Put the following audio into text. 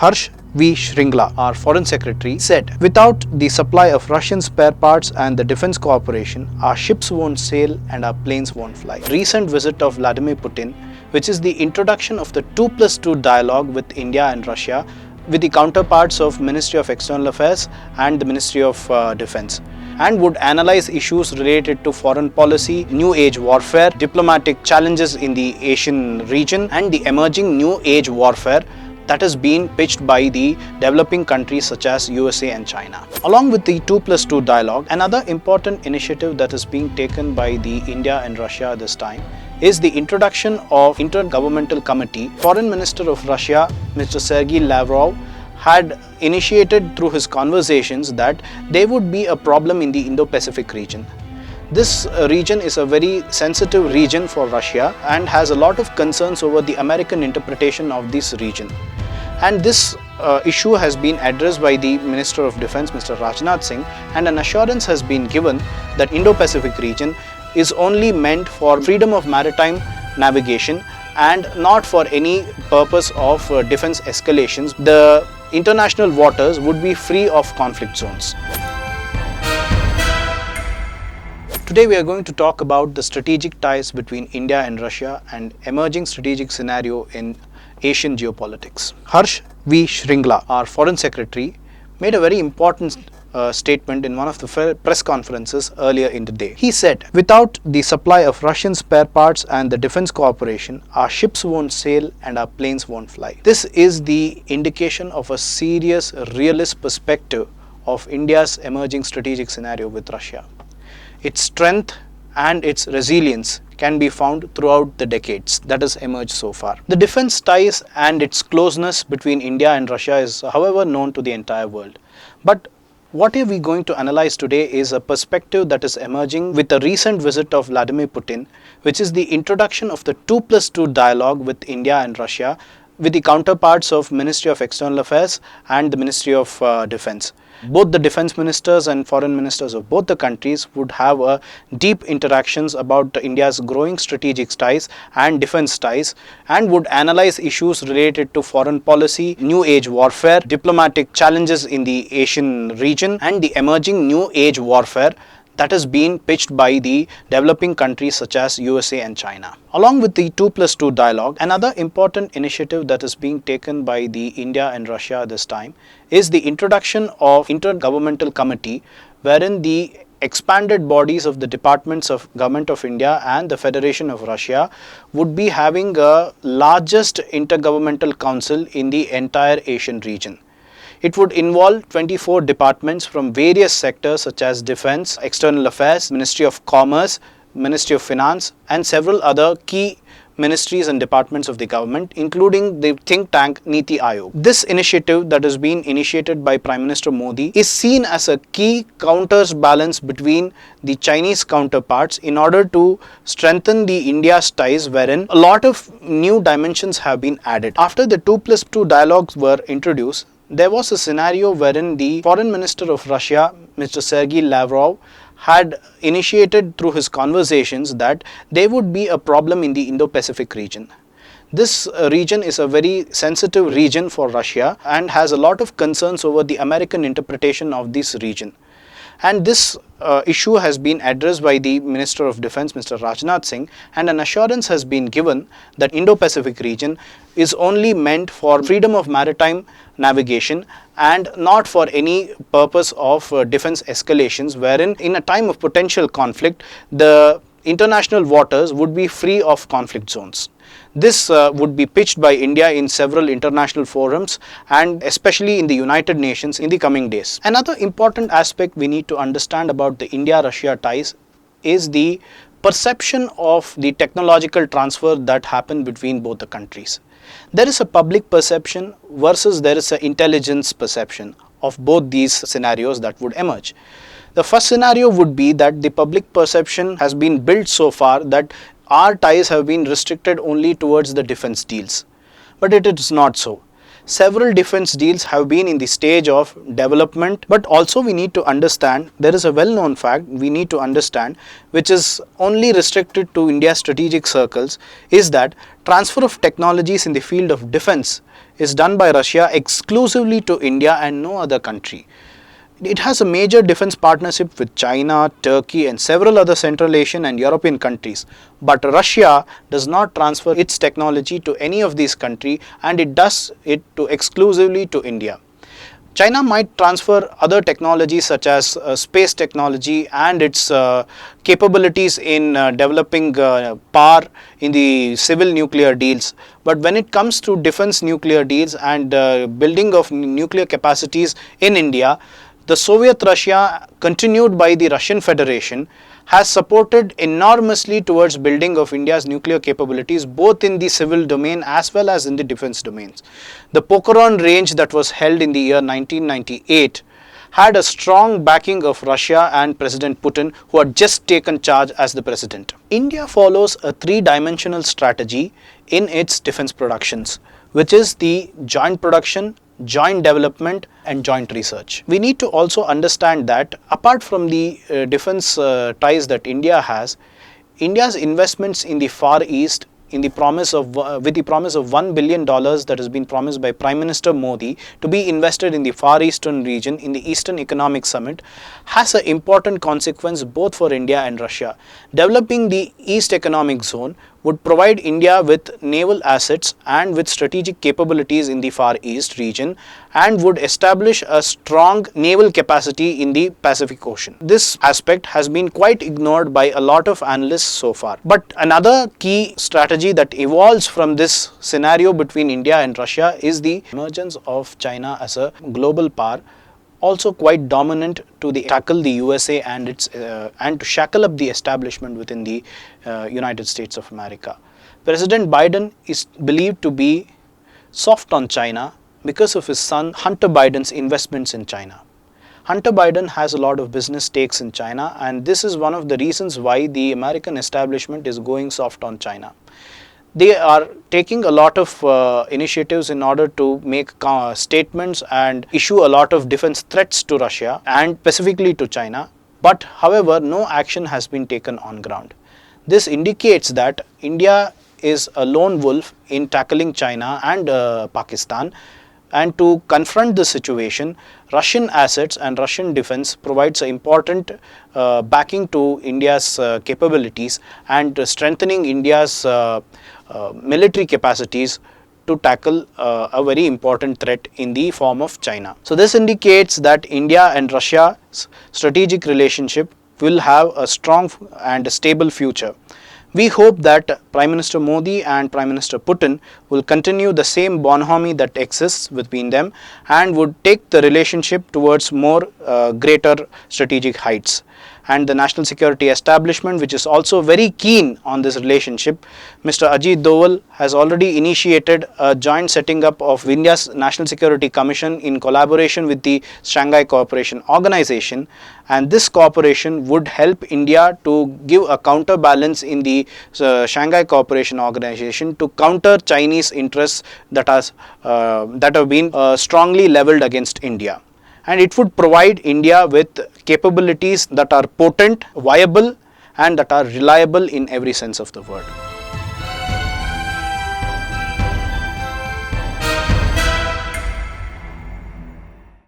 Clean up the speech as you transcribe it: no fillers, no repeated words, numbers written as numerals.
Harsh V. Shringla, our Foreign Secretary, said, "Without the supply of Russian spare parts and the defense cooperation, our ships won't sail and our planes won't fly." Recent visit of Vladimir Putin, which is the introduction of the 2+2 dialogue with India and Russia, with the counterparts of Ministry of External Affairs and the Ministry of Defense, and would analyze issues related to foreign policy, new age warfare, diplomatic challenges in the Asian region, and the emerging new age warfare that has been pitched by the developing countries such as USA and China. Along with the 2+2 dialogue, another important initiative that is being taken by the India and Russia this time is the introduction of Intergovernmental Committee. Foreign Minister of Russia, Mr. Sergei Lavrov, had initiated through his conversations that there would be a problem in the Indo-Pacific region. This region is a very sensitive region for Russia and has a lot of concerns over the American interpretation of this region. And this issue has been addressed by the Minister of Defense, Mr. Rajnath Singh, and an assurance has been given that Indo-Pacific region is only meant for freedom of maritime navigation and not for any purpose of defense escalations. The international waters would be free of conflict zones. Today we are going to talk about the strategic ties between India and Russia and emerging strategic scenario in Asian geopolitics. Harsh V. Shringla, our Foreign Secretary, made a very important statement in one of the press conferences earlier in the day. He said, "Without the supply of Russian spare parts and the defense cooperation, our ships won't sail and our planes won't fly." This is the indication of a serious, realist perspective of India's emerging strategic scenario with Russia. Its strength and its resilience can be found throughout the decades that has emerged so far. The defense ties and its closeness between India and Russia is, however, known to the entire world. But what are we going to analyze today is a perspective that is emerging with the recent visit of Vladimir Putin, which is the introduction of the 2+2 dialogue with India and Russia, with the counterparts of Ministry of External Affairs and the Ministry of Defense. Both the defense ministers and foreign ministers of both the countries would have a deep interactions about India's growing strategic ties and defense ties, and would analyze issues related to foreign policy, new age warfare, diplomatic challenges in the Asian region, and the emerging new age warfare that has been pitched by the developing countries such as USA and China. Along with the 2+2 dialogue, another important initiative that is being taken by the India and Russia this time is the introduction of Intergovernmental Committee, wherein the expanded bodies of the departments of Government of India and the Federation of Russia would be having a largest intergovernmental council in the entire Asian region. It would involve 24 departments from various sectors such as Defense, External Affairs, Ministry of Commerce, Ministry of Finance, and several other key ministries and departments of the government, including the think tank Niti Aayog. This initiative that has been initiated by Prime Minister Modi is seen as a key counterbalance between the Chinese counterparts in order to strengthen the India's ties, wherein a lot of new dimensions have been added. After the 2+2 dialogues were introduced, there was a scenario wherein the Foreign Minister of Russia, Mr. Sergei Lavrov, had initiated through his conversations that there would be a problem in the Indo-Pacific region. This region is a very sensitive region for Russia and has a lot of concerns over the American interpretation of this region. And this issue has been addressed by the Minister of Defense, Mr. Rajnath Singh, and an assurance has been given that Indo-Pacific region is only meant for freedom of maritime navigation and not for any purpose of defense escalations, wherein in a time of potential conflict, the international waters would be free of conflict zones. This would be pitched by India in several international forums and especially in the United Nations in the coming days. Another important aspect we need to understand about the India-Russia ties is the perception of the technological transfer that happened between both the countries. There is a public perception versus there is an intelligence perception of both these scenarios that would emerge. The first scenario would be that the public perception has been built so far that our ties have been restricted only towards the defense deals. But it is not so. Several defense deals have been in the stage of development, but also we need to understand, there is a well-known fact we need to understand, which is only restricted to India's strategic circles, is that transfer of technologies in the field of defense is done by Russia exclusively to India and no other country. It has a major defense partnership with China, Turkey and several other Central Asian and European countries. But Russia does not transfer its technology to any of these countries, and it does it exclusively to India. China might transfer other technologies such as space technology and its capabilities in developing power in the civil nuclear deals. But when it comes to defense nuclear deals and building of nuclear capacities in India, the Soviet Russia, continued by the Russian Federation, has supported enormously towards building of India's nuclear capabilities both in the civil domain as well as in the defense domains. The Pokhran range that was held in the year 1998 had a strong backing of Russia and President Putin, who had just taken charge as the president. India follows a three-dimensional strategy in its defense productions, which is the joint production, joint development and joint research. We need to also understand that apart from the defense ties that India has, India's investments in the Far East with the promise of $1 billion that has been promised by Prime Minister Modi to be invested in the Far Eastern region in the Eastern Economic Summit has an important consequence both for India and Russia. Developing the East Economic Zone would provide India with naval assets and with strategic capabilities in the Far East region and would establish a strong naval capacity in the Pacific Ocean. This aspect has been quite ignored by a lot of analysts so far. But another key strategy that evolves from this scenario between India and Russia is the emergence of China as a global power, also quite dominant to tackle the USA and to shackle up the establishment within the United States of America. President Biden is believed to be soft on China because of his son Hunter Biden's investments in China. Hunter Biden has a lot of business stakes in China, and this is one of the reasons why the American establishment is going soft on China. They are taking a lot of initiatives in order to make statements and issue a lot of defense threats to Russia and specifically to China. But however, no action has been taken on ground. This indicates that India is a lone wolf in tackling China and Pakistan. And to confront the situation, Russian assets and Russian defense provides an important backing to India's capabilities and strengthening India's military capacities to tackle a very important threat in the form of China. So this indicates that India and Russia's strategic relationship will have a strong and stable future. We hope that Prime Minister Modi and Prime Minister Putin will continue the same bonhomie that exists between them and would take the relationship towards more greater strategic heights. And the national security establishment, which is also very keen on this relationship, Mr. Ajit Doval has already initiated a joint setting up of India's National Security Commission in collaboration with the Shanghai Cooperation Organization, and this cooperation would help India to give a counterbalance in the Shanghai Cooperation Organization to counter Chinese interests that have been strongly leveled against India. And it would provide India with capabilities that are potent, viable and that are reliable in every sense of the word.